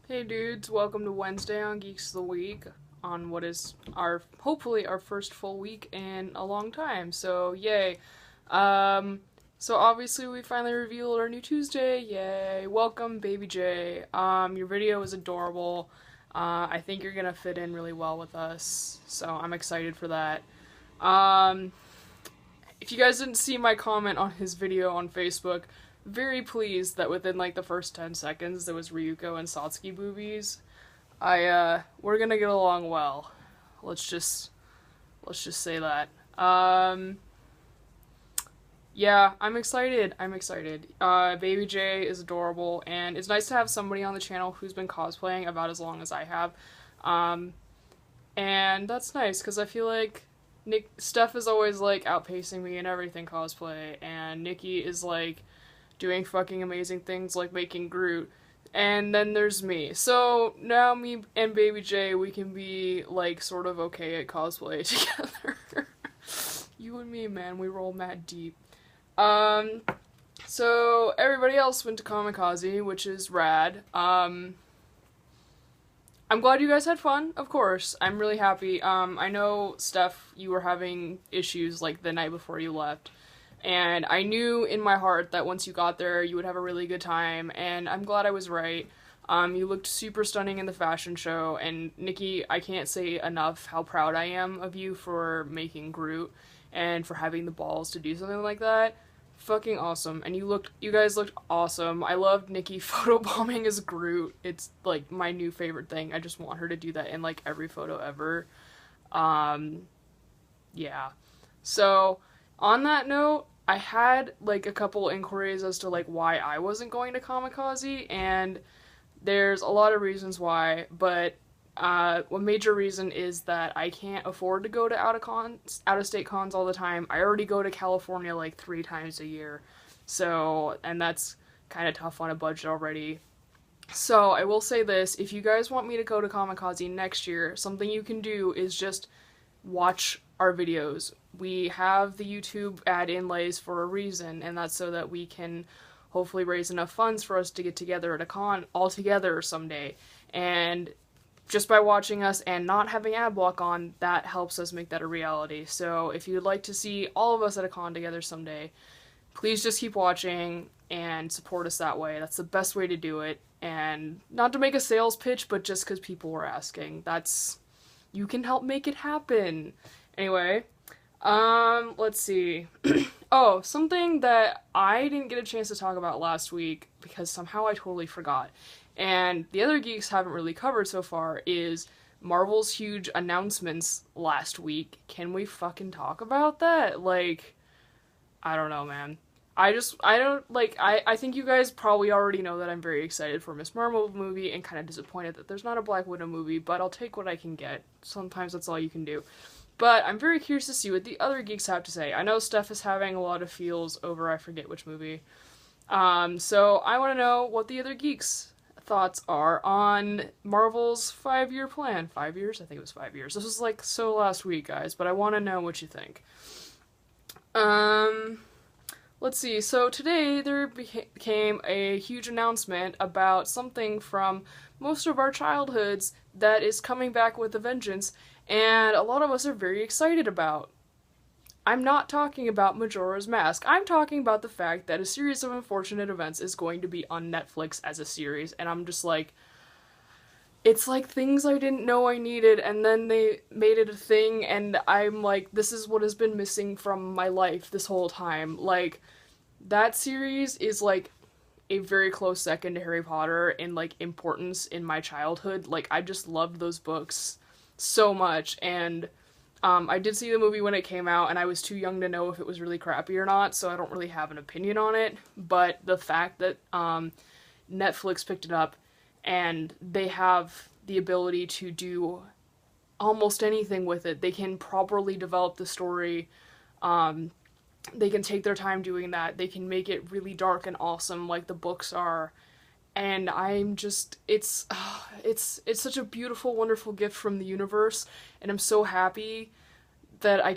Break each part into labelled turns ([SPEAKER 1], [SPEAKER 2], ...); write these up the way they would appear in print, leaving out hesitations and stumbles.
[SPEAKER 1] Hey dudes, welcome to Wednesday on Geeks of the Week on what is hopefully our first full week in a long time. So yay. Um so obviously we finally revealed our new Tuesday. Yay. Welcome Baby J. Your video is adorable. I think you're going to fit in really well with us. So I'm excited for that. Um if you guys didn't see my comment on his video on Facebook, very pleased that within like the first 10 seconds there was Ryuko and Satsuki boobies. We're gonna get along well. Let's just say that. Yeah, I'm excited. Baby J is adorable, and it's nice to have somebody on the channel who's been cosplaying about as long as I have. Um, and that's nice because I feel like Steph is always like outpacing me in everything cosplay, and Nikki is like doing fucking amazing things like making Groot. And then there's me. So now me and Baby J, we can be like sort of okay at cosplay together. You and me, man, we roll mad deep. Um, so everybody else went to Kamikaze, which is rad. I'm glad you guys had fun, of course. I'm really happy. I know, Steph, you were having issues like the night before you left. And I knew in my heart that once you got there, you would have a really good time, and I'm glad I was right. You looked super stunning in the fashion show, and Nikki, I can't say enough how proud I am of you for making Groot, and for having the balls to do something like that. Fucking awesome. And you guys looked awesome. I loved Nikki photobombing as Groot. It's like my new favorite thing. I just want her to do that in like every photo ever. Um, yeah. So, on that note, I had like a couple inquiries as to like why I wasn't going to Kamikaze, and there's a lot of reasons why, but one major reason is that I can't afford to go to out of state cons all the time. I already go to California like 3 times a year, so, and that's kind of tough on a budget already. So I will say this: if you guys want me to go to Kamikaze next year, something you can do is just watch our videos. We have the YouTube ad inlays for a reason, and that's so that we can hopefully raise enough funds for us to get together at a con all together someday. And just by watching us and not having ad block on, that helps us make that a reality. So if you'd like to see all of us at a con together someday, please just keep watching and support us that way. That's the best way to do it. And not to make a sales pitch, but just because people were asking. You can help make it happen. Anyway, let's see. Oh, something that I didn't get a chance to talk about last week because somehow I totally forgot, and the other geeks haven't really covered so far, is Marvel's huge announcements last week. Can we fucking talk about that? Like, I don't know, man. I think you guys probably already know that I'm very excited for Miss Marvel movie and kind of disappointed that there's not a Black Widow movie, but I'll take what I can get. Sometimes that's all you can do. But I'm very curious to see what the other geeks have to say. I know Steph is having a lot of feels over I forget which movie. So I want to know what the other geeks' thoughts are on Marvel's 5-year plan. 5 years? I think it was 5 years. This was like so last week, guys, but I want to know what you think. Let's see. So today there became a huge announcement about something from most of our childhoods that is coming back with a vengeance, and a lot of us are very excited about. I'm not talking about Majora's Mask. I'm talking about the fact that a series of unfortunate events is going to be on Netflix as a series, and I'm just like, it's like things I didn't know I needed, and then they made it a thing, and I'm like, this is what has been missing from my life this whole time. Like, that series is like a very close second to Harry Potter in like importance in my childhood. Like, I just loved those books so much, and I did see the movie when it came out, and I was too young to know if it was really crappy or not, so I don't really have an opinion on it, but the fact that Netflix picked it up, and they have the ability to do almost anything with it. They can properly develop the story. They can take their time doing that. They can make it really dark and awesome like the books are. And I'm just, it's such a beautiful, wonderful gift from the universe, and I'm so happy that I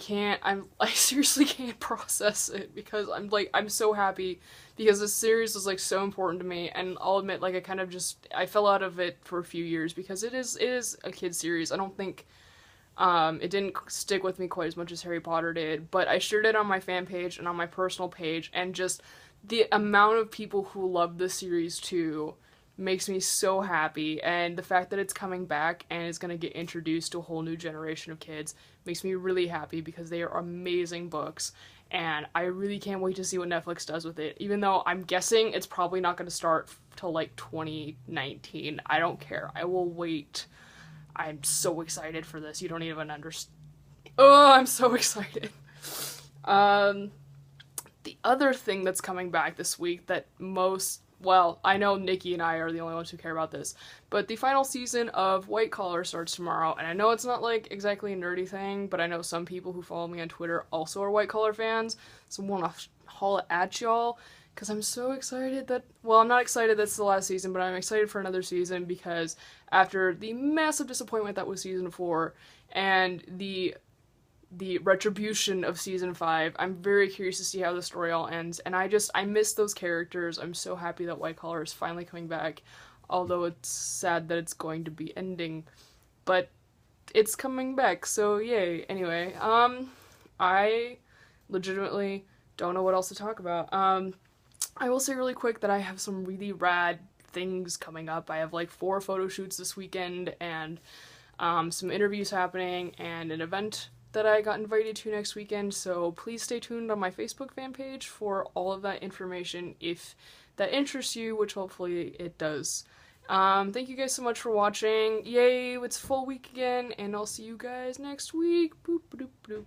[SPEAKER 1] seriously can't process it, because I'm so happy, because this series is like so important to me, and I'll admit, like, I fell out of it for a few years because it is a kid series. I don't think it didn't stick with me quite as much as Harry Potter did, but I shared it on my fan page and on my personal page, and just the amount of people who love this series too makes me so happy, and the fact that it's coming back and is going to get introduced to a whole new generation of kids makes me really happy, because they are amazing books, and I really can't wait to see what Netflix does with it, even though I'm guessing it's probably not going to start till like 2019. I don't care. I will wait. I'm so excited for this. You don't even understand. Oh, I'm so excited. The other thing that's coming back this week that I know Nikki and I are the only ones who care about this, but the final season of White Collar starts tomorrow, and I know it's not like exactly a nerdy thing, but I know some people who follow me on Twitter also are White Collar fans, so I want to haul it at y'all, because I'm so excited I'm not excited that's the last season, but I'm excited for another season, because after the massive disappointment that was season 4, and the retribution of season 5, I'm very curious to see how the story all ends, and I miss those characters. I'm so happy that White Collar is finally coming back, although it's sad that it's going to be ending, but it's coming back, so yay. Anyway, I legitimately don't know what else to talk about. I will say really quick that I have some really rad things coming up. I have like 4 photo shoots this weekend, and some interviews happening, and an event that I got invited to next weekend, so please stay tuned on my Facebook fan page for all of that information if that interests you, which hopefully it does. Thank you guys so much for watching. Yay, it's full week again, and I'll see you guys next week. Boop, boop, boop.